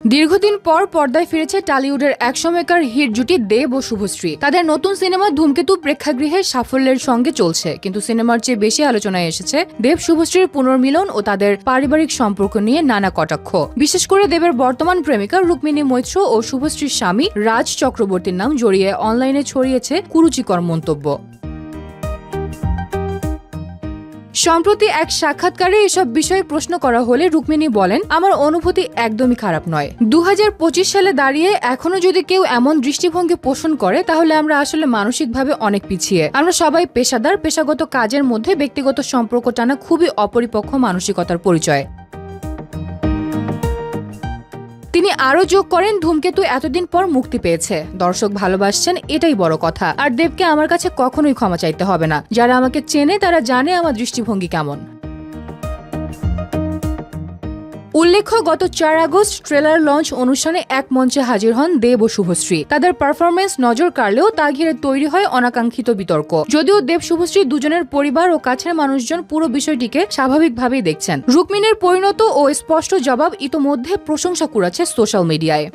দীর্ঘদিন পর পর্দায় ফিরেছে টলিউডের একসময়কার হিট জুটি দেব ও শুভশ্রী। তাদের নতুন সিনেমা ধূমকেতু প্রেক্ষাগৃহে সাফল্যের সঙ্গে চলছে, কিন্তু সিনেমার চেয়ে বেশি আলোচনায় এসেছে দেব শুভশ্রীর পুনর্মিলন ও তাদের পারিবারিক সম্পর্ক নিয়ে নানা কটাক্ষ। বিশেষ করে দেবের বর্তমান প্রেমিকা রুক্মিণী মৈত্র ও শুভশ্রীর স্বামী রাজ চক্রবর্তীর নাম জড়িয়ে অনলাইনে ছড়িয়েছে কুরুচিকর মন্তব্য। সম্প্রতি এক সাক্ষাৎকারে এসব বিষয়ে প্রশ্ন করা হলে রুক্মিণী বলেন, আমার অনুভূতি একদমই খারাপ নয়। 2025 সালে দাঁড়িয়ে এখনো যদি কেউ এমন দৃষ্টিভঙ্গি পোষণ করে তাহলে আমরা আসলে মানসিকভাবে অনেক পিছিয়ে। আমরা সবাই পেশাদার, পেশাগত কাজের মধ্যে ব্যক্তিগত সম্পর্ক টানা খুবই অপরিপক্ক মানসিকতার পরিচয়। তিনি আরো যোগ করেন, ধূমকেতু এতদিন পর মুক্তি পেয়েছে, দর্শক ভালোবাসছেন, এটাই বড় কথা। আর দেবকে আমার কাছে কখনোই ক্ষমা চাইতে হবে না। যারা আমাকে চেনে তারা জানে আমার দৃষ্টিভঙ্গি কেমন। উল্লেখ্য, গত 4 আগস্ট ট্রেলার লঞ্চ অনুষ্ঠানে এক মঞ্চে হাজির হন দেব ও শুভশ্রী। তাদের পারফরমেন্স নজর কাড়লেও তা ঘিরে তৈরি হয় অনাকাঙ্ক্ষিত বিতর্ক। যদিও দেব শুভশ্রী দুজনের পরিবার ও কাছের মানুষজন পুরো বিষয়টিকে স্বাভাবিকভাবেই দেখছেন। রুক্মিণীর পরিণত ও স্পষ্ট জবাব ইতোমধ্যে প্রশংসা কুড়াচ্ছে সোশ্যাল মিডিয়ায়।